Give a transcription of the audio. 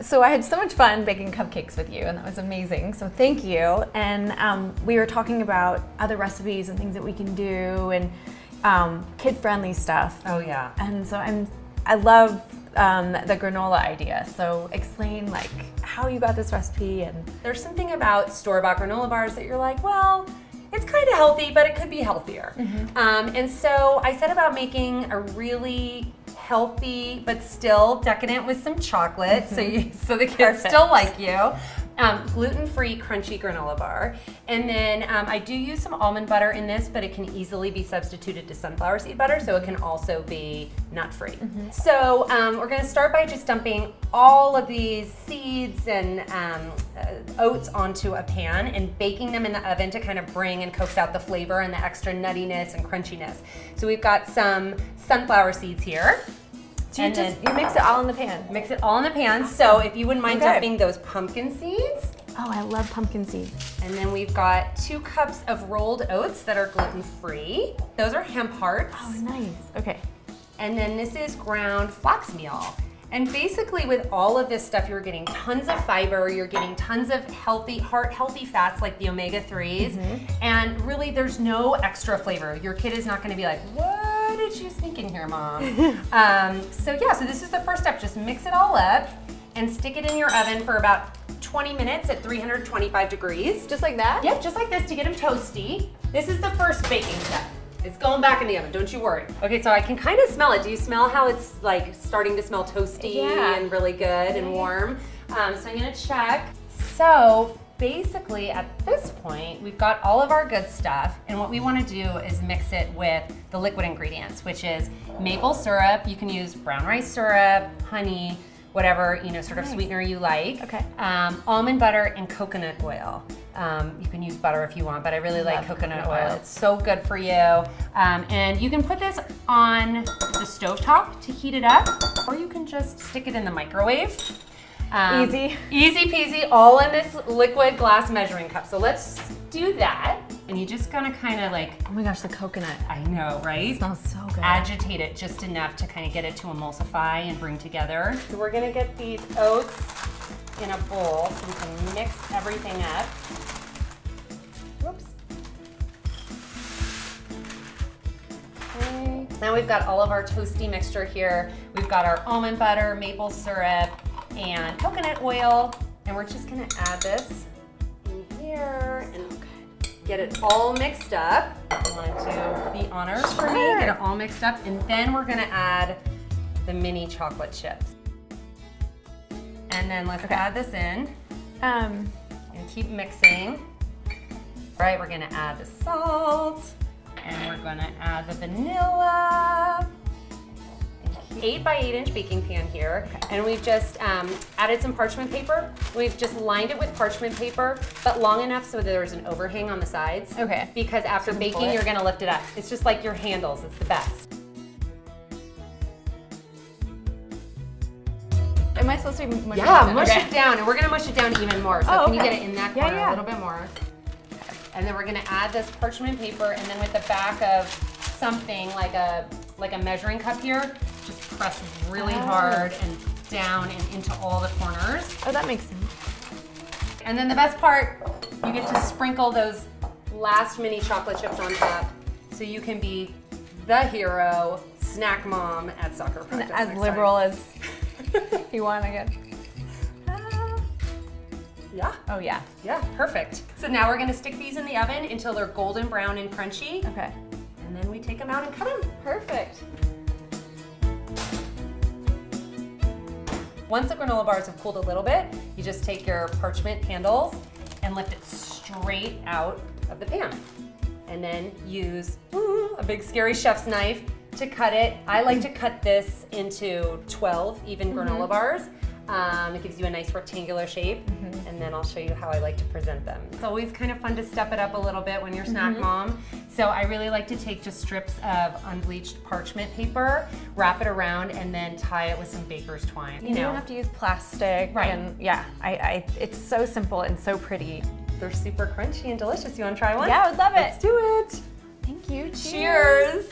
So I had so much fun baking cupcakes with you, and that was amazing. So thank you. And we were talking about other recipes and things that we can do, and kid-friendly stuff. Oh yeah. And so I love the granola idea. So explain like how you got this recipe. And There's something about store-bought granola bars that you're like, well, it's kind of healthy, but it could be healthier. And so I set about making a really healthy, but still decadent with some chocolate, so the kids still like you. Gluten-free crunchy granola bar. And then I do use some almond butter in this, but it can easily be substituted to sunflower seed butter, so it can also be nut-free. So we're gonna start by just dumping all of these seeds and oats onto a pan and baking them in the oven to kind of bring and coax out the flavor and the extra nuttiness and crunchiness. So we've got some sunflower seeds here. so you mix it all in the pan. Mix it all in the pan. So if you wouldn't mind dumping those pumpkin seeds. Oh, I love pumpkin seeds. And then we've got 2 cups of rolled oats that are gluten-free. Those are hemp hearts. Oh, nice. Okay. And then this is ground flax meal. And basically with all of this stuff, you're getting tons of fiber, you're getting tons of heart-healthy fats like the omega-3s, and really there's no extra flavor. Your kid is not gonna be like, what did you sneak in here, Mom? So this is the first step. Just mix it all up and stick it in your oven for about 20 minutes at 325 degrees. Just like that? Yep, just like this to get them toasty. This is the first baking step. It's going back in the oven, don't you worry. Okay, so I can kind of smell it. Do you smell how it's like starting to smell toasty and really good and warm? So I'm gonna check. So basically at this point, we've got all of our good stuff, and what we wanna do is mix it with the liquid ingredients, which is maple syrup. You can use brown rice syrup, honey, whatever, sort of sweetener you like. Okay. Almond butter and coconut oil. You can use butter if you want, but I really like coconut oil. It's so good for you. And you can put this on the stovetop to heat it up, or you can just stick it in the microwave. Easy. Easy peasy, all in this liquid glass measuring cup. So let's do that. And you just gonna kind of like, Oh my gosh, the coconut. I know, right? It smells so good. Agitate it just enough to kind of get it to emulsify and bring together. So we're gonna get these oats in a bowl so we can mix everything up. Whoops. Okay. Now we've got all of our toasty mixture here. We've got our almond butter, maple syrup, and coconut oil. And we're just gonna add this in here and get it all mixed up. You want to do the honors for me, get it all mixed up, and then we're gonna add the mini chocolate chips. And then let's add this in and keep mixing. All right, we're gonna add the salt, and we're gonna add the vanilla. 8 by 8 inch baking pan here, and we've just added some parchment paper. We've just lined it with parchment paper, but long enough so there's an overhang on the sides. Okay. Because after baking, you're gonna lift it up. It's just like your handles, it's the best. Am I supposed to be mushing Yeah, mush it down, and we're gonna mush it down even more. So can you get it in that corner a little bit more? And then we're gonna add this parchment paper, and then with the back of something like a measuring cup here, just press really hard and down and into all the corners. Oh, that makes sense. And then the best part, you get to sprinkle those last mini chocolate chips on top, so you can be the hero snack mom at soccer practice. As liberal as you want, I guess. Yeah. Oh yeah. Yeah, perfect. So now we're gonna stick these in the oven until they're golden brown and crunchy. Okay. And then we take them out and cut them. Perfect. Once the granola bars have cooled a little bit, you just take your parchment handles and lift it straight out of the pan. And then use a big scary chef's knife to cut it. I like to cut this into 12 even granola bars. It gives you a nice rectangular shape, and then I'll show you how I like to present them. It's always kind of fun to step it up a little bit when you're snack mom. So I really like to take just strips of unbleached parchment paper, wrap it around, and then tie it with some baker's twine. You don't have to use plastic. Right. And yeah, it's so simple and so pretty. They're super crunchy and delicious. You want to try one? Yeah, I would love it. Let's do it. Thank you. Cheers.